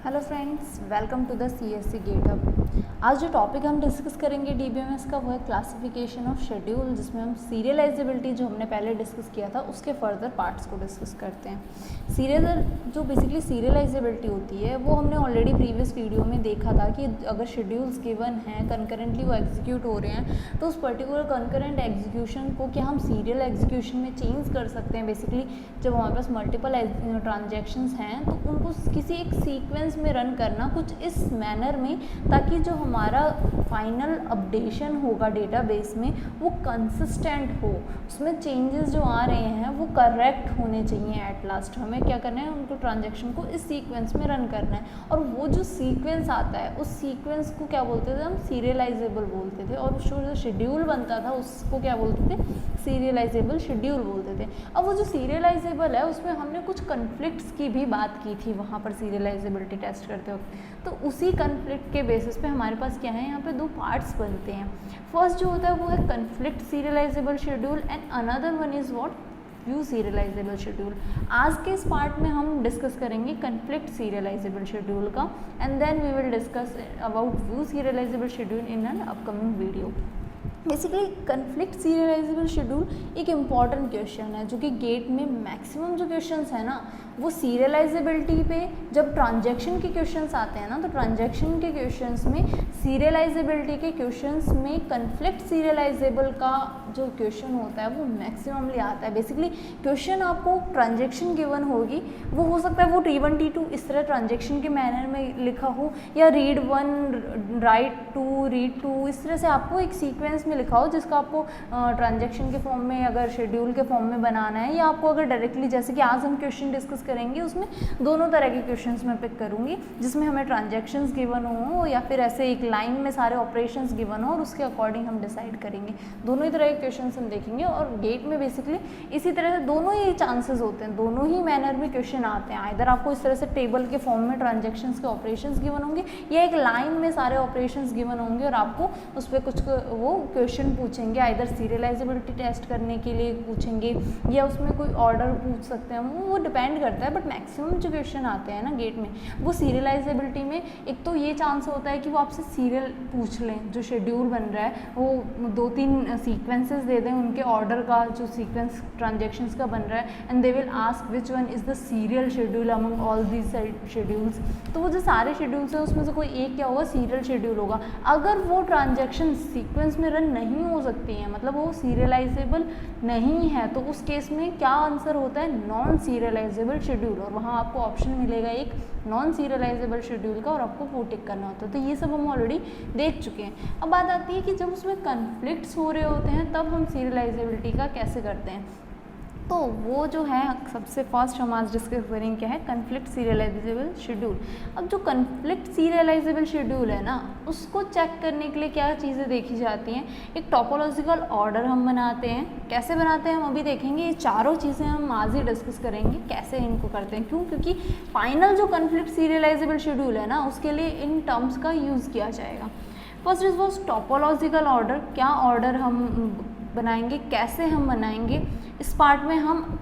Hello friends, welcome to the CSC GATE hub. आज जो topic हम डिस्कस करेंगे DBMS का वो है क्लासिफिकेशन ऑफ शेड्यूल, जिसमें हम सीरियलाइजेबिलिटी जो हमने पहले डिस्कस किया था उसके फर्दर पार्ट्स को डिस्कस करते हैं। जो बेसिकली सीरियलाइजेबिलिटी होती है वो हमने ऑलरेडी प्रीवियस वीडियो में देखा था कि अगर शेड्यूल्स गिवन हैं, कंकरेंटली वो एग्जीक्यूट हो रहे हैं, तो उस पर्टिकुलर कंकरेंट एग्जीक्यूशन को क्या हम सीरियल एग्जीक्यूशन में चेंज कर सकते हैं। बेसिकली जब हमारे पास मल्टीपल ट्रांजेक्शंस हैं तो उनको किसी एक सीक्वेंस में रन करना कुछ इस मैनर में, ताकि जो हमारा फाइनल अपडेशन होगा डेटाबेस में वो कंसिस्टेंट हो, उसमें चेंजेस जो आ रहे हैं वो करेक्ट होने चाहिए। एट लास्ट हमें क्या करना है, उनको ट्रांजैक्शन को इस सीक्वेंस में रन करना है, और वो जो सीक्वेंस आता है उस सीक्वेंस को क्या बोलते थे हम, सीरियलाइजेबल बोलते थे, और जो शेड्यूल बनता था उसको क्या बोलते थे, सीरियलाइजेबल शेड्यूल बोलते थे। अब वो जो सीरियलाइजेबल है उसमें हमने कुछ कन्फ्लिक्ट्स की भी बात की थी वहाँ पर सीरियलाइजेबिलिटी टेस्ट करते वक्त। तो उसी कन्फ्लिक्ट के बेसिस पे हमारे पास क्या है, यहाँ पे दो पार्ट्स बनते हैं। फर्स्ट जो होता है वो है conflict serializable schedule and another one is what, view serializable schedule. आज के इस पार्ट में हम डिस्कस करेंगे कन्फ्लिक्ट सीरियलाइजेबल शेड्यूल का, and then we will discuss about view serializable schedule in an upcoming video. Basically conflict serializable schedule एक important question है, जो कि गेट में मैक्सिमम जो क्वेश्चंस है ना वो सीरियलाइजेबिलिटी पे, जब ट्रांजैक्शन के क्वेश्चंस आते हैं ना, तो ट्रांजैक्शन के क्वेश्चंस में सीरियलाइजेबिलिटी के क्वेश्चंस में कन्फ्लिक्ट सीरियलाइजेबल का जो क्वेश्चन होता है वो मैक्सिममली आता है। बेसिकली क्वेश्चन आपको ट्रांजैक्शन गिवन होगी, वो हो सकता है वो T1 T2 इस तरह ट्रांजैक्शन के मैनर में लिखा हो, या रीड 1 राइट 2 रीड 2 इस तरह से आपको एक सीक्वेंस में लिखा हो, जिसका आपको ट्रांजैक्शन के फॉर्म में, अगर शेड्यूल के फॉर्म में बनाना है, या आपको अगर डायरेक्टली, जैसे कि आज हम क्वेश्चन डिस्कस करेंगे उसमें दोनों तरह के क्वेश्चंस मैं पिक करूंगी, जिसमें हमें ट्रांजैक्शंस गिवन हो या फिर ऐसे एक लाइन में सारे ऑपरेशंस गिवन हो, और उसके अकॉर्डिंग हम डिसाइड करेंगे। दोनों ही तरह के क्वेश्चंस हम देखेंगे, और गेट में बेसिकली इसी तरह से दोनों ही चांसेस होते हैं, दोनों ही मैनर में क्वेश्चन आते हैं। इधर आपको इस तरह से टेबल के फॉर्म में ट्रांजैक्शंस के ऑपरेशंस गिवन होंगे, या एक लाइन में सारे ऑपरेशंस गिवन होंगे और आपको उस पर कुछ वो क्वेश्चन पूछेंगे, इधर सीरियलाइजेबिलिटी टेस्ट करने के लिए पूछेंगे, या उसमें कोई ऑर्डर पूछ सकते हैं, वो डिपेंड करता है। बट मैक्सिमम जो क्वेश्चन आते हैं ना गेट में, वो सीरियलाइजेबिलिटी में एक तो ये चांस होता है कि वो आपसे सीरियल पूछ लें, जो शेड्यूल बन रहा है वो 2-3 सीक्वेंसेस दे दें उनके ऑर्डर का, जो सीक्वेंस ट्रांजैक्शंस का बन रहा है, and they will ask which one is the serial schedule among all these schedules. तो वो जो सारे शेड्यूल्स हैं उसमें से कोई एक क्या होगा, सीरियल शेड्यूल होगा। अगर वो ट्रांजैक्शन सीक्वेंस में रन नहीं हो सकती हैं, मतलब वो सीरियलाइजेबल नहीं है, तो उस केस में क्या आंसर होता है, नॉन सीरियलाइजेबल शेड्यूल, और वहाँ आपको ऑप्शन मिलेगा एक नॉन सीरियलाइजेबल शेड्यूल का, और आपको वो टिक करना होता है। तो ये सब हम ऑलरेडी देख चुके हैं। अब बात आती है कि जब उसमें कन्फ्लिक्ट्स हो रहे होते हैं तब हम सीरियलाइजेबिलिटी का कैसे करते हैं। तो वो जो है सबसे फर्स्ट हम आज डिस्कस करेंगे क्या है, कन्फ्लिक्ट सीरियलाइजेबल शेड्यूल। अब जो कन्फ्लिक्ट सीरियलाइजेबल शेड्यूल है ना, उसको चेक करने के लिए क्या चीज़ें देखी जाती हैं, एक टोपोलॉजिकल ऑर्डर हम बनाते हैं। कैसे बनाते हैं हम अभी देखेंगे, ये चारों चीज़ें हम आज ही डिस्कस करेंगे कैसे इनको करते हैं। क्यों? क्योंकि फाइनल जो कन्फ्लिक्ट सीरियलाइजेबल शेड्यूल है ना, उसके लिए इन टर्म्स का यूज़ किया जाएगा। First is was topological order, क्या ऑर्डर हम बनाएंगे, कैसे हम बनाएंगे, इस पार्ट में हम,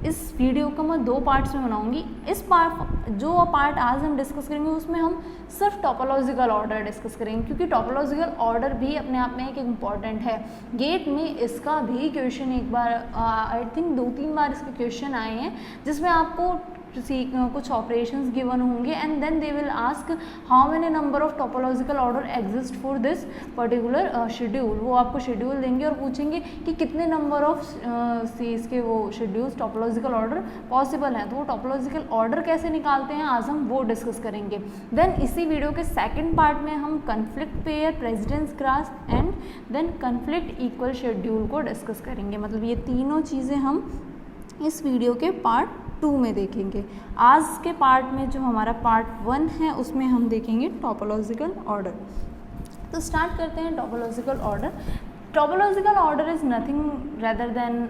इस वीडियो को मैं 2 पार्ट्स में बनाऊंगी। इस पार्ट जो पार्ट आज हम डिस्कस करेंगे उसमें हम सिर्फ टोपोलॉजिकल ऑर्डर डिस्कस करेंगे, क्योंकि टोपोलॉजिकल ऑर्डर भी अपने आप में एक इम्पॉर्टेंट है। गेट में इसका भी क्वेश्चन एक बार आई थिंक 2-3 बार इसके क्वेश्चन आए हैं, जिसमें आपको कुछ ऑपरेशंस गिवन होंगे, and then they will ask how many number of topological order exist for this particular schedule. वो आपको शेड्यूल देंगे और पूछेंगे कि कितने नंबर ऑफ इसके वो शेड्यूल्स टोपोलॉजिकल ऑर्डर पॉसिबल हैं। तो वो टोपोलॉजिकल ऑर्डर कैसे निकालते हैं आज हम वो डिस्कस करेंगे। देन इसी वीडियो के सेकेंड पार्ट में हम conflict pair, precedence graph and then conflict equal schedule को डिस्कस करेंगे। मतलब ये तीनों चीज़ें हम इस वीडियो के पार्ट 2 में देखेंगे। आज के पार्ट में जो हमारा पार्ट 1 है उसमें हम देखेंगे टोपोलॉजिकल ऑर्डर। तो स्टार्ट करते हैं topological order. Topological order is nothing rather than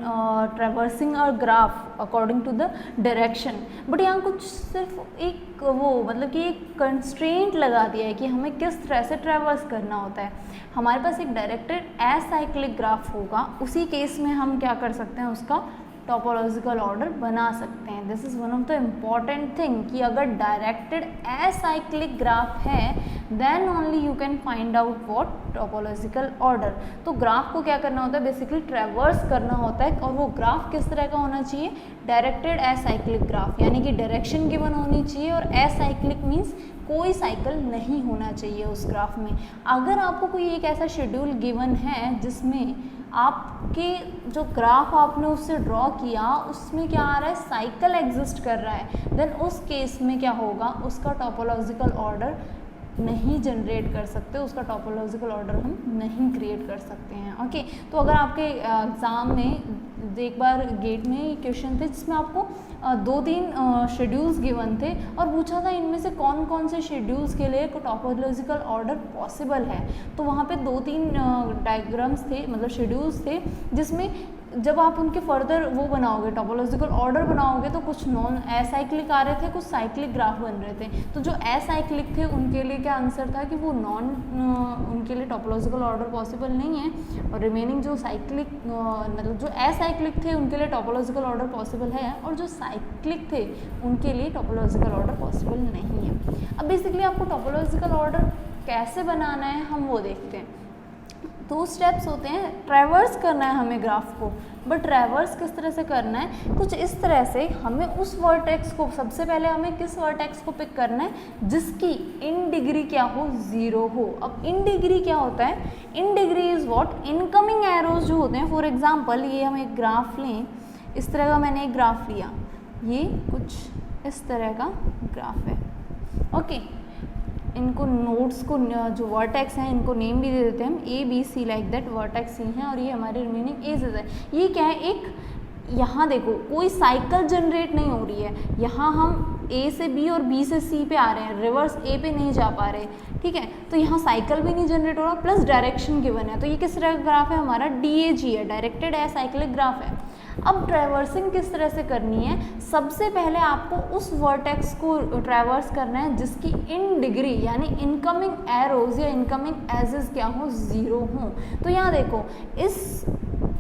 traversing a graph according to the direction. But यहाँ कुछ सिर्फ एक वो मतलब कि एक कंस्ट्रेंट लगा दिया है कि हमें किस तरह से ट्रेवर्स करना होता है। हमारे पास एक डायरेक्टेड एसाइक्लिक ग्राफ होगा, उसी केस में हम क्या कर सकते हैं, उसका टोपोलॉजिकल ऑर्डर बना सकते हैं। This is one of the important thing कि अगर डायरेक्टेड एसाइक्लिक ग्राफ है then only you can find out what topological order. तो ग्राफ को क्या करना होता है, बेसिकली ट्रैवर्स करना होता है, और वो ग्राफ किस तरह का होना चाहिए, डायरेक्टेड एसाइक्लिक ग्राफ, यानी कि डायरेक्शन गिवन होनी चाहिए, और एसाइक्लिक मीन्स कोई साइकिल नहीं होना चाहिए उस ग्राफ में। अगर आपको कोई एक ऐसा शेड्यूल गिवन है जिसमें आपके जो ग्राफ आपने उससे ड्रॉ किया उसमें क्या आ रहा है, साइकिल एग्जिस्ट कर रहा है, देन उस केस में क्या होगा, उसका टोपोलॉजिकल ऑर्डर नहीं जनरेट कर सकते, उसका टोपोलॉजिकल ऑर्डर हम नहीं क्रिएट कर सकते हैं। ओके, तो अगर आपके एग्ज़ाम में एक बार गेट में क्वेश्चन थे जिसमें आपको 2-3 शेड्यूल्स गिवन थे और पूछा था इनमें से कौन कौन से शेड्यूल्स के लिए टोपोलॉजिकल ऑर्डर पॉसिबल है, तो वहाँ पे 2-3 डायग्राम्स थे, मतलब शेड्यूल्स थे, जिसमें जब आप उनके फर्दर वो बनाओगे, टोपोलॉजिकल ऑर्डर बनाओगे, तो कुछ नॉन एसाइक्लिक आ रहे थे, कुछ साइक्लिक ग्राफ बन रहे थे। तो जो एसाइक्लिक थे उनके लिए क्या आंसर था कि वो उनके लिए टोपोलॉजिकल ऑर्डर पॉसिबल नहीं है, और रिमेनिंग जो साइक्लिक मतलब जो एसाइक्लिक थे उनके लिए टोपोलॉजिकल ऑर्डर पॉसिबल है, और जो साइक्लिक थे उनके लिए टोपोलॉजिकल ऑर्डर पॉसिबल नहीं है। अब बेसिकली आपको टोपोलॉजिकल ऑर्डर कैसे बनाना है हम वो देखते हैं। 2 स्टेप्स होते हैं, ट्रैवर्स करना है हमें ग्राफ को, बट ट्रैवर्स किस तरह से करना है, कुछ इस तरह से हमें उस वर्टेक्स को, सबसे पहले हमें किस वर्टेक्स को पिक करना है जिसकी इन डिग्री क्या हो, 0 हो। अब इन डिग्री क्या होता है, in degree is what, incoming arrows जो होते हैं। फॉर एग्जांपल ये हम एक ग्राफ लें, इस तरह का मैंने एक ग्राफ लिया, ये कुछ इस तरह का ग्राफ है। ओके, इनको नोड्स को जो वर्टेक्स हैं इनको नेम भी दे देते हैं हम, A B C like that, vertex ही हैं और ये हमारे रिमेनिंग एजेस है। ये क्या है, एक यहाँ देखो कोई साइकिल जनरेट नहीं हो रही है, यहाँ हम A से B और B से C पे आ रहे हैं, रिवर्स A पे नहीं जा पा रहे, ठीक है, तो यहाँ साइकिल भी नहीं जनरेट हो रहा, प्लस डायरेक्शन गिवन है। तो ये किस तरह का ग्राफ है हमारा, DAG है, डायरेक्टेड एसाइक्लिक ग्राफ है। अब ट्रैवर्सिंग किस तरह से करनी है, सबसे पहले आपको उस वर्टेक्स को ट्रैवर्स करना है जिसकी इन डिग्री यानी इनकमिंग एरोज या इनकमिंग एजेस क्या हो, 0 हो। तो यहाँ देखो इस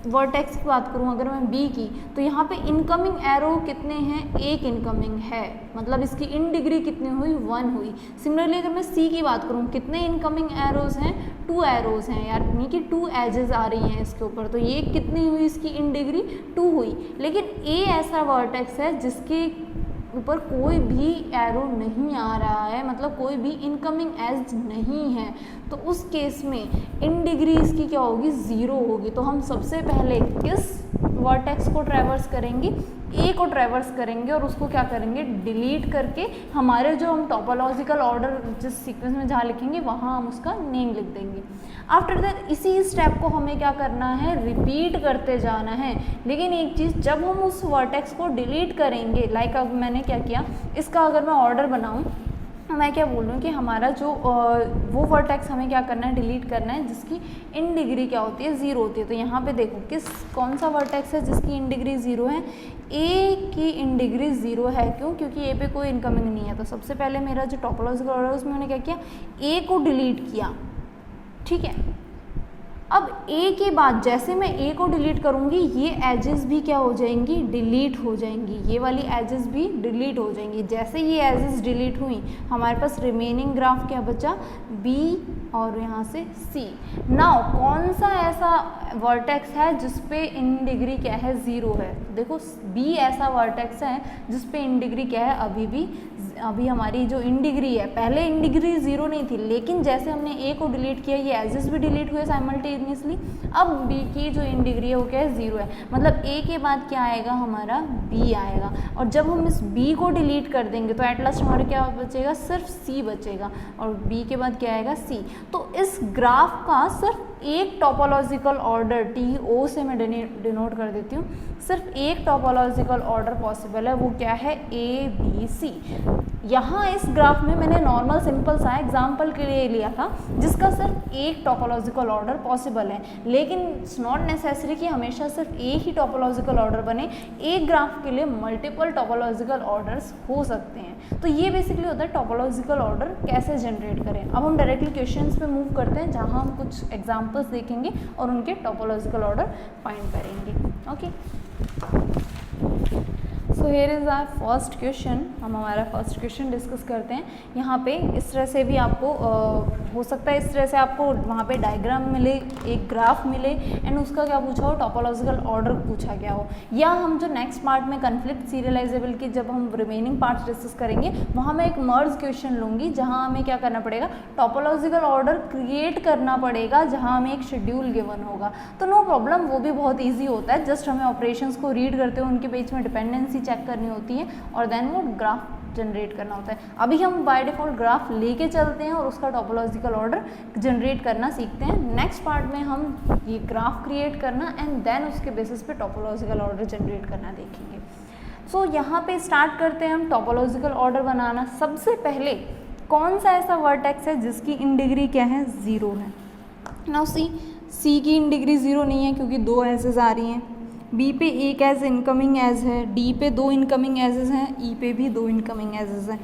वर्टेक्स की बात करूँ अगर मैं B की, तो यहाँ पे इनकमिंग एरो कितने हैं, एक इनकमिंग है, मतलब इसकी इन डिग्री कितनी हुई, 1 हुई। सिमिलरली अगर मैं C की बात करूँ, कितने इनकमिंग एरोज हैं, 2 एरोज हैं यार, यानी कि 2 एजेस आ रही हैं इसके ऊपर, तो ये कितनी हुई इसकी इन डिग्री, 2 हुई। लेकिन A ऐसा वर्टेक्स है जिसके ऊपर कोई भी एरो नहीं आ रहा है, मतलब कोई भी इनकमिंग एज नहीं है, तो उस केस में इन डिग्री इसकी क्या होगी, 0 होगी। तो हम सबसे पहले किस वर्टेक्स को ट्रैवर्स करेंगे, A को ट्रैवर्स करेंगे और उसको क्या करेंगे, डिलीट करके हमारे जो हम टोपोलॉजिकल ऑर्डर जिस सीक्वेंस में जहाँ लिखेंगे वहाँ हम उसका नेम लिख देंगे। आफ्टर दैट इसी स्टेप को हमें क्या करना है, रिपीट करते जाना है। लेकिन एक चीज़, जब हम उस वर्टेक्स को डिलीट करेंगे, लाइक अब मैंने क्या किया, इसका अगर मैं ऑर्डर बनाऊँ, मैं क्या बोल रही हूँ कि हमारा जो वो वर्टेक्स हमें क्या करना है, डिलीट करना है जिसकी इन डिग्री क्या होती है, 0 होती है। तो यहाँ पे देखो कौन सा वर्टेक्स है जिसकी इन डिग्री 0 है, A की इन डिग्री 0 है। क्यों, क्योंकि A पे कोई इनकमिंग नहीं है। तो सबसे पहले मेरा जो टोपोलॉजिकल ऑर्डर है उसमें मैंने क्या किया, A को डिलीट किया, ठीक है। अब A के बाद जैसे मैं A को डिलीट करूँगी, ये एजेस भी क्या हो जाएंगी, डिलीट हो जाएंगी, ये वाली एजेस भी डिलीट हो जाएंगी। जैसे ये एजेस डिलीट हुई, हमारे पास रिमेनिंग ग्राफ क्या बचा, B और यहाँ से C। नाउ कौन सा ऐसा वर्टेक्स है जिस पे इन डिग्री क्या है, 0 है। देखो B ऐसा वर्टेक्स है जिस पे इन डिग्री क्या है, अभी हमारी जो इन डिग्री है, पहले इन डिग्री 0 नहीं थी, लेकिन जैसे हमने A को डिलीट किया, ये एजेस भी डिलीट हुए साइमल्टेनियसली। अब B की जो इन डिग्री है वो क्या है, 0 है, मतलब A के बाद क्या आएगा, हमारा B आएगा। और जब हम इस B को डिलीट कर देंगे तो एट लास्ट हमारे क्या बचेगा, सिर्फ C बचेगा, और B के बाद क्या आएगा, C। तो इस ग्राफ का सिर्फ एक टोपोलॉजिकल ऑर्डर, TO से मैं डिनोट कर देती हूँ, सिर्फ एक टोपोलॉजिकल ऑर्डर पॉसिबल है, वो क्या है, ABC। यहाँ इस ग्राफ में मैंने नॉर्मल सिंपल सा एग्जाम्पल के लिए लिया था जिसका सिर्फ एक टोपोलॉजिकल ऑर्डर पॉसिबल है, लेकिन इट्स नॉट नेसेसरी कि हमेशा सिर्फ एक ही टोपोलॉजिकल ऑर्डर बने, एक ग्राफ के लिए मल्टीपल टोपोलॉजिकल ऑर्डर्स हो सकते हैं। तो ये बेसिकली होता है टोपोलॉजिकल ऑर्डर कैसे जनरेट करें। अब हम डायरेक्टली क्वेश्चंस पे मूव करते हैं जहाँ हम कुछ एग्जाम्पल्स देखेंगे और उनके टोपोलॉजिकल ऑर्डर फाइंड करेंगे। Okay. So here is our first question. हम हमारा फर्स्ट क्वेश्चन डिस्कस करते हैं। यहाँ पे इस तरह से भी आपको हो सकता है, इस तरह से आपको वहाँ पे डायग्राम मिले, एक ग्राफ मिले एंड उसका क्या पूछा हो, टोपोलॉजिकल ऑर्डर पूछा गया हो। या हम जो नेक्स्ट पार्ट में कन्फ्लिक्ट सीरियलाइजेबल की जब हम रिमेनिंग पार्ट्स डिस्कस करेंगे वहाँ मैं एक मर्ज क्वेश्चन लूँगी जहाँ हमें क्या करना पड़ेगा, टोपोलॉजिकल ऑर्डर क्रिएट करना पड़ेगा जहाँ हमें एक शेड्यूल गिवन होगा। तो नो प्रॉब्लम, वो भी बहुत ईजी होता है। जस्ट हमें ऑपरेशंस को रीड करते हुए उनके बीच में डिपेंडेंसी चेक करनी होती है और देन वो ग्राफ जनरेट करना होता है। अभी हम बाय डिफ़ॉल्ट ग्राफ लेके चलते हैं और उसका टोपोलॉजिकल ऑर्डर जनरेट करना सीखते हैं। नेक्स्ट पार्ट में हम ये ग्राफ क्रिएट करना एंड देन उसके बेसिस पे टोपोलॉजिकल ऑर्डर जनरेट करना देखेंगे। सो यहाँ पे स्टार्ट करते हैं हम टोपोलॉजिकल ऑर्डर बनाना। सबसे पहले कौन सा ऐसा वर्टेक्स है जिसकी इन डिग्री क्या है, 0 है। नाउ सी की इन डिग्री 0 नहीं है क्योंकि 2 एजेस आ रही हैं। बी पे एक एज इनकमिंग एज है, डी पे 2 इनकमिंग एजेस हैं, ई पे भी 2 इनकमिंग एजेस हैं।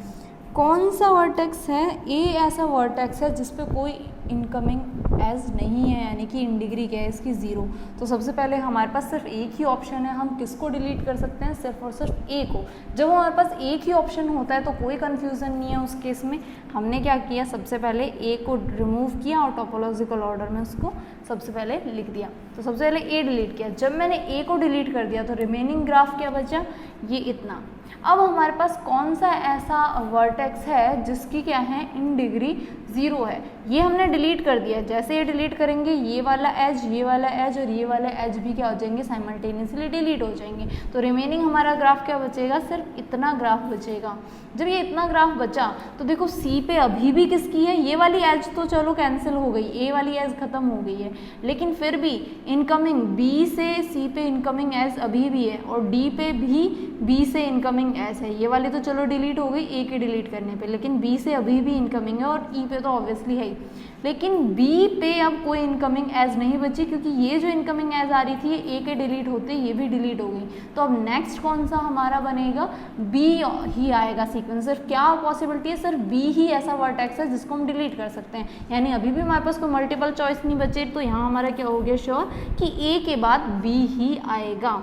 कौन सा वर्टेक्स है, ए ऐसा वर्टेक्स है जिस पे कोई इनकमिंग एज नहीं है, यानी कि इन डिग्री क्या है इसकी 0। तो सबसे पहले हमारे पास सिर्फ एक ही ऑप्शन है, हम किसको डिलीट कर सकते हैं, सिर्फ और सिर्फ ए को। जब हमारे पास एक ही ऑप्शन होता है तो कोई कन्फ्यूज़न नहीं है उस केस में। हमने क्या किया, सबसे पहले ए को रिमूव किया और टोपोलॉजिकल ऑर्डर में उसको सबसे पहले लिख दिया। तो सबसे पहले ए डिलीट किया। जब मैंने ए को डिलीट कर दिया तो रिमेनिंग ग्राफ क्या बचा, ये इतना। अब हमारे पास कौन सा ऐसा वर्टेक्स है जिसकी क्या है, इन डिग्री 0 है, ये हमने डिलीट कर दिया। जैसे ये डिलीट करेंगे ये वाला एज, ये वाला एज और ये वाला एज भी क्या हो जाएंगे, साइमल्टेनियसली डिलीट हो जाएंगे। तो रिमेनिंग हमारा ग्राफ क्या बचेगा, सिर्फ इतना ग्राफ बचेगा। जब ये इतना ग्राफ बचा तो देखो सी पे अभी भी किसकी है, ये वाली एज तो चलो कैंसिल हो गई, ए वाली एज खत्म हो गई है, लेकिन फिर भी इनकमिंग बी से सी पे इनकमिंग एज अभी भी है और डी पे भी बी से इनकमिंग एज है। ये वाली तो चलो डिलीट हो गई ए के डिलीट करने पे, लेकिन बी से अभी भी इनकमिंग है और ई पे तो ऑब्वियसली है ही। लेकिन बी पे अब कोई इनकमिंग एज नहीं बची क्योंकि ये जो इनकमिंग एज आ रही थी ये ए के डिलीट होते ये भी डिलीट हो गई। तो अब नेक्स्ट कौन सा हमारा बनेगा, बी ही आएगा सीक्वेंस। सिर्फ क्या पॉसिबिलिटी है, सिर्फ बी ही ऐसा वर्टेक्स है जिसको हम डिलीट कर सकते हैं। यानी अभी भी हमारे पास कोई मल्टीपल चॉइस नहीं बचे, तो यहाँ हमारा क्या हो गया श्योर कि ए के बाद बी ही आएगा।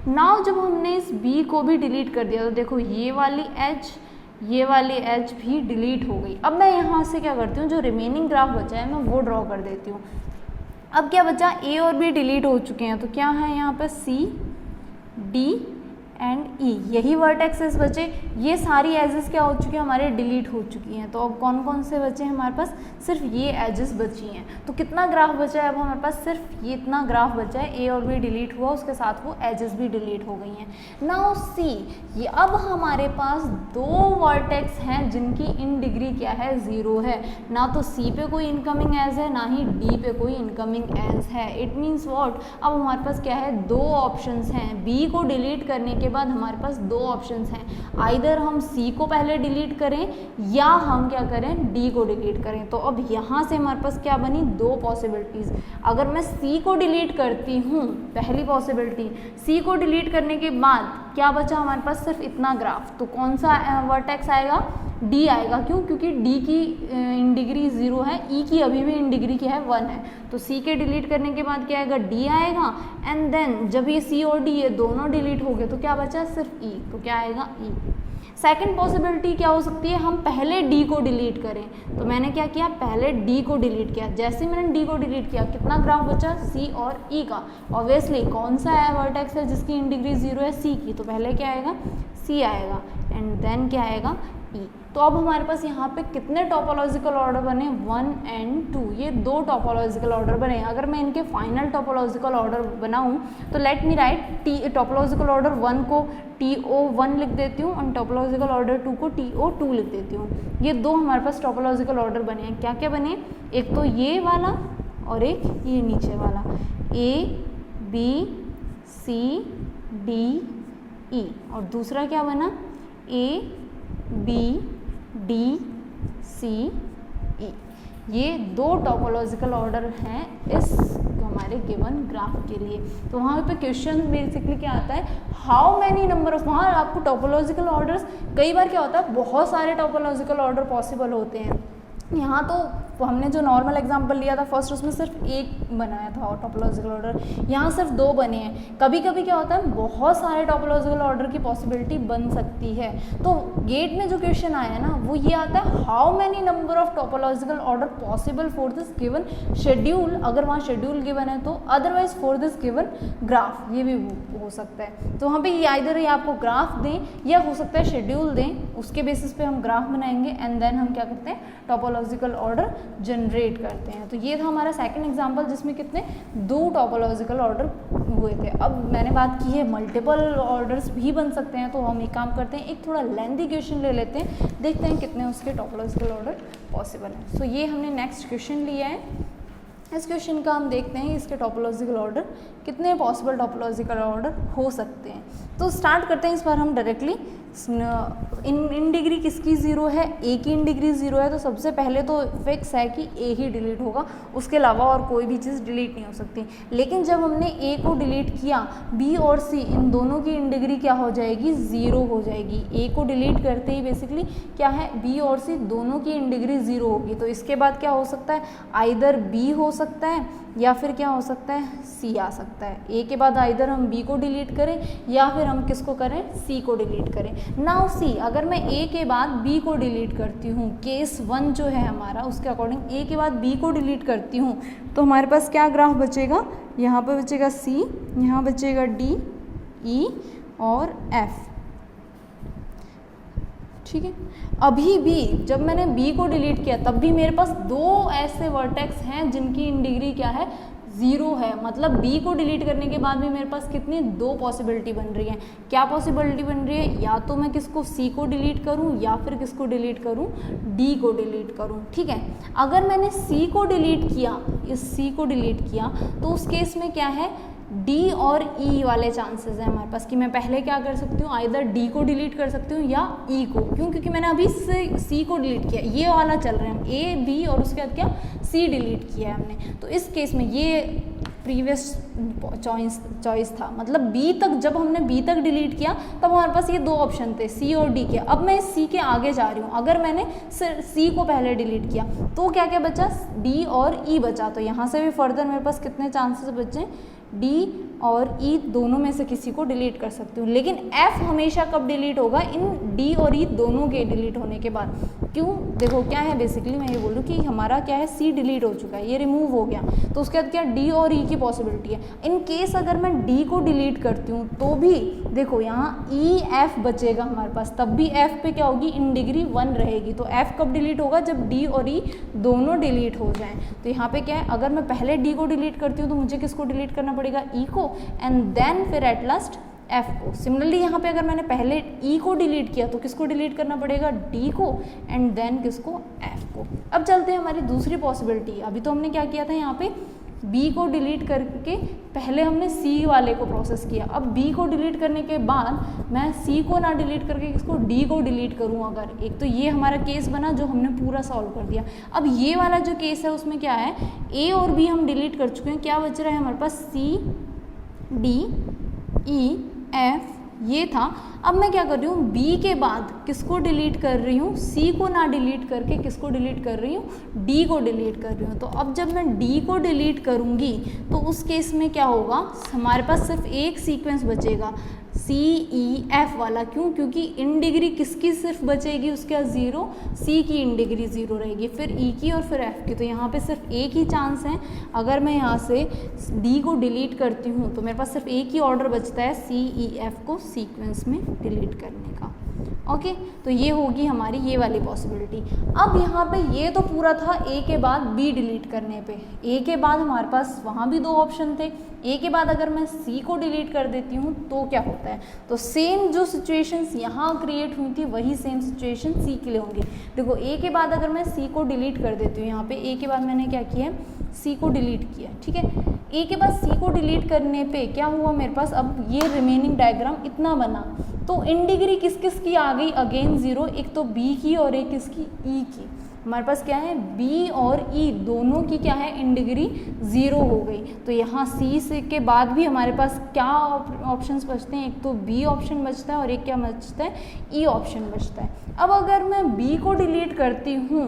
नाउ जब हमने इस बी को भी डिलीट कर दिया तो देखो ये वाली एज भी डिलीट हो गई। अब मैं यहाँ से क्या करती हूँ, जो रिमेनिंग ग्राफ बचा है मैं वो ड्रॉ कर देती हूँ। अब क्या बचा, ए और बी डिलीट हो चुके हैं, तो क्या है यहाँ पर सी डी एंड ई, यही वर्टेक्सेस बचे। ये सारी एजेस क्या हो चुकी हैं, हमारे डिलीट हो चुकी हैं। तो अब कौन कौन से बचे हैं हमारे पास, सिर्फ ये एजेस बची हैं। तो कितना ग्राफ बचा है अब हमारे पास, सिर्फ ये इतना ग्राफ बचा है। ए और बी डिलीट हुआ, उसके साथ वो एजेस भी डिलीट हो गई हैं। नाउ सी, ये अब हमारे पास 2 वर्टेक्स हैं जिनकी इन डिग्री क्या है, 0 है। ना तो सी पे कोई इनकमिंग एज है, ना ही डी पे कोई इनकमिंग एज है। इट मीन्स व्हाट, अब हमारे पास क्या है, 2 ऑप्शंस हैं। बी को डिलीट करने के बाद हमारे पास 2 ऑप्शंस हैं, आइदर हम सी को पहले डिलीट करें या हम क्या करें, डी को डिलीट करें। तो अब यहाँ से हमारे पास क्या बनी, 2 पॉसिबिलिटीज़। अगर मैं सी को डिलीट करती हूँ, पहली पॉसिबिलिटी, सी को डिलीट करने के बाद क्या बचा हमारे पास, सिर्फ इतना ग्राफ। तो कौन सा वर्टेक्स आएगा, डी आएगा। क्यों, क्योंकि डी की इन डिग्री 0 है, ई की अभी भी इन डिग्री क्या है, 1 है। तो सी के डिलीट करने के बाद क्या आएगा, डी आएगा। एंड देन जब ये सी और डी ये दोनों डिलीट हो गए तो क्या बचा, सिर्फ ई। तो क्या आएगा, ई। सेकंड पॉसिबिलिटी क्या हो सकती है, हम पहले डी को डिलीट करें। तो मैंने क्या किया, पहले डी को डिलीट किया। जैसे मैंने डी को डिलीट किया, कितना ग्राफ बचा, सी और ई का। ऑब्वियसली कौन सा वर्टेक्स है जिसकी इन डिग्री 0 है, सी की। तो पहले क्या आएगा, सी आएगा एंड देन क्या आएगा, ई। तो अब हमारे पास यहाँ पे कितने टोपोलॉजिकल ऑर्डर बने, 1 and 2, ये 2 टोपोलॉजिकल ऑर्डर बने। अगर मैं इनके फाइनल टोपोलॉजिकल ऑर्डर बनाऊँ तो let me right, topological order 1 को TO1 लिख देती हूँ और टोपोलॉजिकल ऑर्डर 2 को TO2 लिख देती हूँ। ये 2 हमारे पास टोपोलॉजिकल ऑर्डर बने हैं। क्या क्या बने, एक तो ये वाला और एक ये नीचे वाला, A B C D E, और दूसरा क्या बना, A B D C E। ये 2 टोपोलॉजिकल ऑर्डर हैं इस हमारे गिवन ग्राफ के लिए। तो वहाँ पे क्वेश्चन बेसिकली क्या आता है, हाउ मैनी नंबर ऑफ, वहाँ आपको टोपोलॉजिकल ऑर्डर्स, कई बार क्या होता है बहुत सारे टोपोलॉजिकल ऑर्डर पॉसिबल होते हैं। यहाँ तो हमने जो नॉर्मल एग्जांपल लिया था फर्स्ट, उसमें सिर्फ एक बनाया था टोपोलॉजिकल ऑर्डर, यहाँ सिर्फ 2 बने हैं। कभी कभी क्या होता है, बहुत सारे टोपोलॉजिकल ऑर्डर की पॉसिबिलिटी बन सकती है। तो गेट में जो क्वेश्चन आया है ना, वो ये आता है, how many number of topological order possible for this given schedule, अगर वहाँ शेड्यूल गिवन है तो, otherwise for this given graph, ये भी हो सकता है। तो वहाँ पे ये आइदर ये आपको ग्राफ दें या हो सकता है शेड्यूल दें, उसके बेसिस पे हम ग्राफ बनाएंगे एंड देन हम क्या करते हैं, टोपोलॉजिकल ऑर्डर जनरेट करते हैं। तो ये था हमारा सेकंड एग्जांपल, जिसमें कितने 2 टोपोलॉजिकल ऑर्डर हुए थे। अब मैंने बात की है मल्टीपल ऑर्डर्स भी बन सकते हैं, तो हम एक काम करते हैं, एक थोड़ा लेंथी क्वेश्चन ले लेते हैं, देखते हैं कितने उसके टोपोलॉजिकल ऑर्डर पॉसिबल हैं। सो ये हमने नेक्स्ट क्वेश्चन लिया है। इस क्वेश्चन का हम देखते हैं इसके टोपोलॉजिकल ऑर्डर कितने पॉसिबल टोपोलॉजिकल ऑर्डर हो सकते हैं। तो स्टार्ट करते हैं इस बार हम डायरेक्टली। इन डिग्री किसकी 0 है, ए की इन डिग्री 0 है, तो सबसे पहले तो फिक्स है कि ए ही डिलीट होगा, उसके अलावा और कोई भी चीज़ डिलीट नहीं हो सकती। लेकिन जब हमने ए को डिलीट किया, बी और सी इन दोनों की इन डिग्री क्या हो जाएगी, 0 हो जाएगी। ए को डिलीट करते ही बेसिकली क्या है, बी और सी दोनों की इन डिग्री 0 होगी। तो इसके बाद क्या हो सकता है, आइदर बी हो सकता है या फिर क्या हो सकता है, सी आ सकता है। ए के बाद आइदर हम बी को डिलीट करें या फिर हम किसको करें, सी को डिलीट करें। नाउ सी, अगर मैं ए के बाद बी को डिलीट करती हूँ, केस 1 जो है हमारा, उसके अकॉर्डिंग ए के बाद बी को डिलीट करती हूँ, तो हमारे पास क्या ग्राफ बचेगा, यहाँ पर बचेगा सी, यहाँ बचेगा डी, ई और एफ। ठीक है, अभी भी जब मैंने B को डिलीट किया तब भी मेरे पास 2 ऐसे वर्टेक्स हैं जिनकी इन डिग्री क्या है, 0 है। मतलब B को डिलीट करने के बाद भी मेरे पास कितनी 2 पॉसिबिलिटी बन रही है। क्या पॉसिबिलिटी बन रही है, या तो मैं किसको C को डिलीट करूं या फिर किसको डिलीट करूं, D को डिलीट करूं। ठीक है, अगर मैंने C को डिलीट किया, इस C को डिलीट किया, तो उस केस में क्या है, D और E वाले चांसेस हैं हमारे पास कि मैं पहले क्या कर सकती हूँ, आइदर D को डिलीट कर सकती हूँ या E को। क्यों, क्योंकि मैंने अभी C को डिलीट किया, ये वाला चल रहे हैं, A B और उसके बाद क्या C डिलीट किया है हमने। तो इस केस में ये प्रीवियस चॉइस था, मतलब B तक, जब हमने B तक डिलीट किया तब हमारे पास ये 2 ऑप्शन थे, C और D के। अब मैं C के आगे जा रही हूँ, अगर मैंने C को पहले डिलीट किया तो क्या क्या बचा, D और E बचा। तो यहाँ से भी फर्दर मेरे पास कितने चांसेस बचे, D और E दोनों में से किसी को डिलीट कर सकती हूँ। लेकिन F हमेशा कब डिलीट होगा, इन D और E दोनों के डिलीट होने के बाद। क्यों, देखो क्या है, बेसिकली मैं ये बोल रही हूँ कि हमारा क्या है, C डिलीट हो चुका है, ये रिमूव हो गया, तो उसके बाद क्या D और E की पॉसिबिलिटी है। इन केस अगर मैं D को डिलीट करती हूँ तो भी देखो यहाँ E F बचेगा हमारे पास, तब भी F पे क्या होगी, इन डिग्री 1 रहेगी। तो F कब डिलीट होगा, जब D और E दोनों डिलीट हो जाएं। तो यहाँ पे क्या है, अगर मैं पहले D को डिलीट करती हूँ तो मुझे किसको डिलीट करना पड़ेगा, E को, एंड देन फिर एट लास्ट F को। सिमिलरली यहाँ पे अगर मैंने पहले E को डिलीट किया तो किसको डिलीट करना पड़ेगा, D को, एंड देन किसको, F को। अब चलते हैं हमारी दूसरी पॉसिबिलिटी। अभी तो हमने क्या किया था, यहाँ पे B को डिलीट करके पहले हमने C वाले को प्रोसेस किया। अब B को डिलीट करने के बाद मैं C को ना डिलीट करके किसको, D को डिलीट करूँ अगर, एक तो ये हमारा केस बना जो हमने पूरा सॉल्व कर दिया। अब ये वाला जो केस है उसमें क्या है, A और B हम डिलीट कर चुके हैं, क्या बच रहा है हमारे पास, C D E F, ये था। अब मैं क्या कर रही हूँ, B के बाद किसको डिलीट कर रही हूँ, C को ना डिलीट करके किसको डिलीट कर रही हूँ, D को डिलीट कर रही हूँ। तो अब जब मैं D को डिलीट करूँगी तो उस केस में क्या होगा, हमारे पास सिर्फ एक सीक्वेंस बचेगा, C E F वाला। क्यों, क्योंकि इन डिग्री किसकी सिर्फ बचेगी, उसके 0, C की इन डिग्री 0 रहेगी, फिर E की और फिर F की। तो यहाँ पे सिर्फ एक ही चांस है, अगर मैं यहाँ से D को डिलीट करती हूँ तो मेरे पास सिर्फ एक ही ऑर्डर बचता है C E F को सीक्वेंस में डिलीट करने का। ओके, तो ये होगी हमारी ये वाली पॉसिबिलिटी। अब यहाँ पे ये तो पूरा था A के बाद B डिलीट करने पे। A के बाद हमारे पास वहाँ भी 2 ऑप्शन थे। A के बाद अगर मैं C को डिलीट कर देती हूँ तो क्या होता है, तो सेम जो सिचुएशंस यहाँ क्रिएट हुई थी वही सेम सिचुएशन C के लिए होंगी। देखो A के बाद अगर मैं C को डिलीट कर देती हूँ, यहाँ पे A के बाद मैंने क्या किया है, C को डिलीट किया, ठीक है। A के बाद C को डिलीट करने पे क्या हुआ मेरे पास, अब ये रिमेनिंग डायग्राम इतना बना, तो इन डिग्री किस किस की आ गई, अगेन 0, एक तो B की और एक किसकी, E की। हमारे पास क्या है, बी और ई दोनों की क्या है, इन डिग्री 0 हो गई। तो यहाँ सी से के बाद भी हमारे पास क्या ऑप्शंस बचते हैं, एक तो बी ऑप्शन बचता है और एक क्या बचता है, ई ऑप्शन बचता है। अब अगर मैं बी को डिलीट करती हूँ,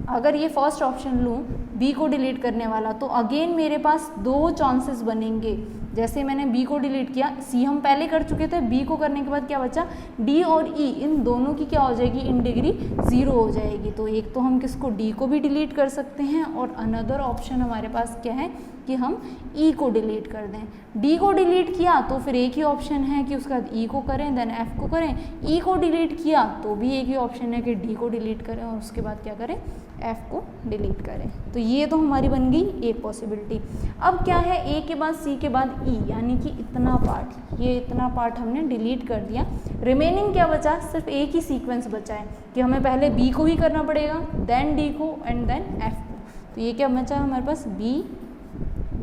अगर ये फर्स्ट ऑप्शन लूँ बी को डिलीट करने वाला, तो अगेन मेरे पास 2 चांसेस बनेंगे। जैसे मैंने बी को डिलीट किया, सी हम पहले कर चुके थे, बी को करने के बाद क्या बचा, डी और ई, इन दोनों की क्या हो जाएगी, इन डिग्री 0 हो जाएगी। तो एक तो हम किसको, डी को भी डिलीट कर सकते हैं, और अनदर ऑप्शन हमारे पास क्या है कि हम ई को डिलीट कर दें। डी को डिलीट किया तो फिर एक ही ऑप्शन है कि उसके बाद ई को करें, देन एफ को करें। ई को डिलीट किया तो भी एक ही ऑप्शन है कि डी को डिलीट करें और उसके बाद क्या करें, एफ को डिलीट करें। तो ये तो हमारी बन गई एक पॉसिबिलिटी। अब क्या है, ए के बाद सी के बाद ई, यानी कि इतना पार्ट, ये इतना पार्ट हमने डिलीट कर दिया। रिमेनिंग क्या बचा, सिर्फ एक ही सीक्वेंस बचा है कि हमें पहले बी को ही करना पड़ेगा, देन डी को एंड देन एफ को। तो ये क्या बचा हमारे पास, बी,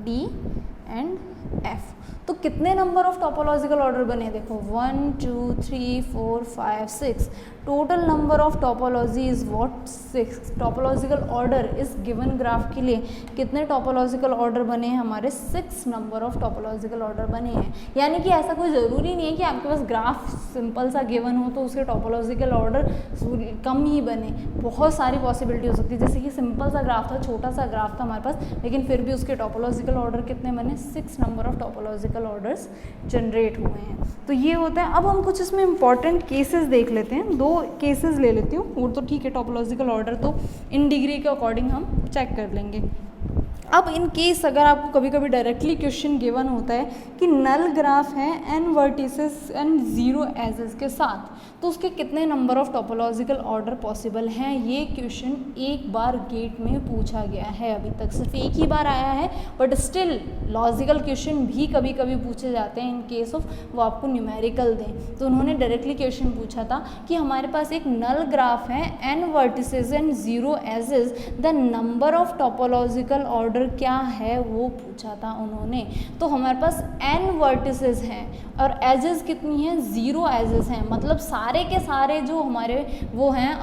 डी एंड एफ। तो कितने नंबर ऑफ टोपोलॉजिकल ऑर्डर बने, देखो 1 2 3 4 5 6, total number of topology is what, 6। Topological order इस गिवन ग्राफ के लिए कितने टोपोलॉजिकल ऑर्डर बने हैं, हमारे 6 नंबर ऑफ टोपोलॉजिकल ऑर्डर बने हैं। यानी कि ऐसा कोई ज़रूरी नहीं है कि आपके पास ग्राफ सिंपल सा गिवन हो तो उसके टोपोलॉजिकल ऑर्डर कम ही बने, बहुत सारी पॉसिबिलिटी हो सकती है। जैसे कि सिंपल सा ग्राफ था, छोटा सा ग्राफ था हमारे पास, लेकिन फिर भी उसके टोपोलॉजिकल ऑर्डर कितने बने, 6 number of topological orders generate हुए हैं। तो ये होता है। अब हम कुछ इसमें इंपॉर्टेंट केसेस देख लेते हैं, 2 केसेस ले लेती हूँ, वो तो ठीक है, टोपोलॉजिकल ऑर्डर तो इन डिग्री के अकॉर्डिंग हम चेक कर लेंगे। अब इन केस अगर आपको कभी कभी डायरेक्टली क्वेश्चन गिवन होता है कि नल ग्राफ है n वर्टिसेस एंड 0 एजेस के साथ, तो उसके कितने number of topological order possible हैं, ये क्वेश्चन एक बार गेट में पूछा गया है। अभी तक सिर्फ एक ही बार आया है, बट स्टिल लॉजिकल क्वेश्चन भी कभी कभी पूछे जाते हैं इन केस ऑफ वो आपको न्यूमेरिकल दें। तो उन्होंने डायरेक्टली क्वेश्चन पूछा था कि हमारे पास एक नल ग्राफ है, n vertices and 0 edges, the number of topological order क्या है वो पूछा था उन्होंने। तो हमारे पास n वर्टिसेस हैं और एजेस कितनी हैं, 0 एजेस हैं, मतलब सारे के सारे जो हमारे वो हैं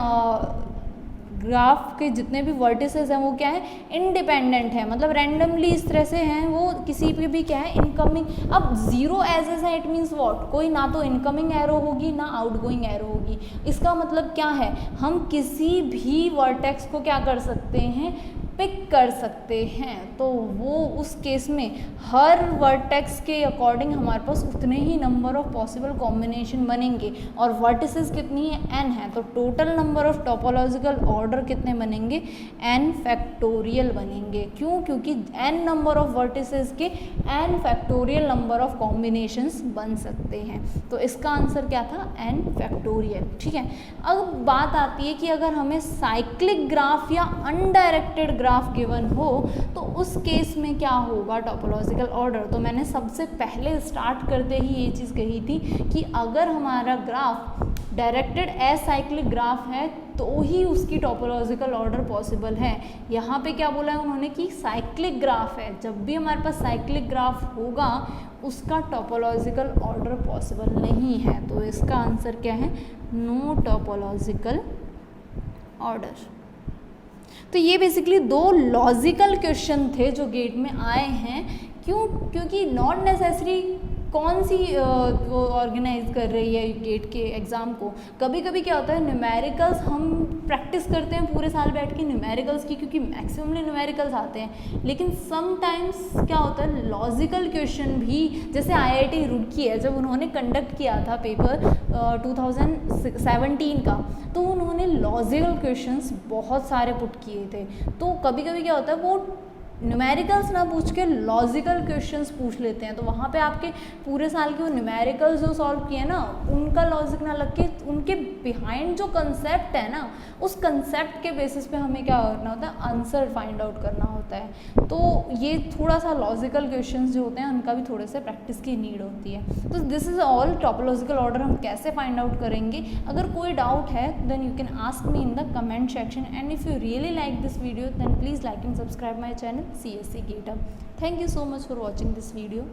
ग्राफ के जितने भी वर्टिसेस हैं वो क्या है, इंडिपेंडेंट है, मतलब रैंडमली इस तरह से हैं, वो किसी पे भी क्या है, इनकमिंग। अब 0 एजेस है, इट मीन्स व्हाट, कोई ना तो इनकमिंग एरो होगी ना आउटगोइंग एरो होगी। इसका मतलब क्या है, हम किसी भी वर्टेक्स को क्या कर सकते हैं, पिक कर सकते हैं। तो वो उस केस में हर वर्टेक्स के अकॉर्डिंग हमारे पास उतने ही नंबर ऑफ पॉसिबल कॉम्बिनेशन बनेंगे, और वर्टिसेस कितनी है, n है, तो total number of topological order कितने बनेंगे, n फैक्टोरियल बनेंगे। क्यों, क्योंकि n नंबर ऑफ वर्टिसेस के n factorial number of combinations बन सकते हैं। तो इसका आंसर क्या था, n फैक्टोरियल। ठीक है, अब बात आती है कि अगर हमें साइक्लिक ग्राफ या अनडायरेक्टेड ग्राफ गिवन हो तो उस केस में क्या होगा टोपोलॉजिकल ऑर्डर। तो मैंने सबसे पहले स्टार्ट करते ही ये चीज़ कही थी कि अगर हमारा ग्राफ डायरेक्टेड एसाइक्लिक ग्राफ है तो ही उसकी टोपोलॉजिकल ऑर्डर पॉसिबल है। यहाँ पे क्या बोला है उन्होंने कि साइक्लिक ग्राफ है, जब भी हमारे पास साइक्लिक ग्राफ होगा उसका टोपोलॉजिकल ऑर्डर पॉसिबल नहीं है। तो इसका आंसर क्या है, नो टोपोलॉजिकल ऑर्डर। तो ये बेसिकली 2 लॉजिकल क्वेश्चन थे जो गेट में आए हैं। क्यों, क्योंकि नॉट नेसेसरी कौन सी वो ऑर्गेनाइज कर रही है गेट के एग्ज़ाम को। कभी कभी क्या होता है, न्यूमेरिकल्स हम प्रैक्टिस करते हैं पूरे साल बैठ के न्यूमेरिकल्स की, क्योंकि मैक्सिममली न्यूमेरिकल्स आते हैं, लेकिन समटाइम्स क्या होता है लॉजिकल क्वेश्चन भी, जैसे IIT रुड़की है, जब उन्होंने कंडक्ट किया था पेपर 2017 का, तो उन्होंने लॉजिकल क्वेश्चंस बहुत सारे पुट किए थे। तो कभी कभी क्या होता है वो न्यूमेरिकल्स ना पूछ के लॉजिकल क्वेश्चंस पूछ लेते हैं, तो वहाँ पे आपके पूरे साल के वो न्यूमेरिकल्स जो सॉल्व किए ना उनका लॉजिक ना लग के उनके बिहाइंड जो कंसेप्ट है ना उस कंसेप्ट के बेसिस पे हमें क्या करना होता है, आंसर फाइंड आउट करना होता है। तो ये थोड़ा सा लॉजिकल क्वेश्चंस जो होते हैं उनका भी थोड़े से प्रैक्टिस की नीड होती है। तो this is all topological order हम कैसे फाइंड आउट करेंगे। अगर कोई डाउट है then you can ask me in the comment section, and if you really like this video then please like and subscribe my channel CSC GateHub. Thank you so much for watching this video.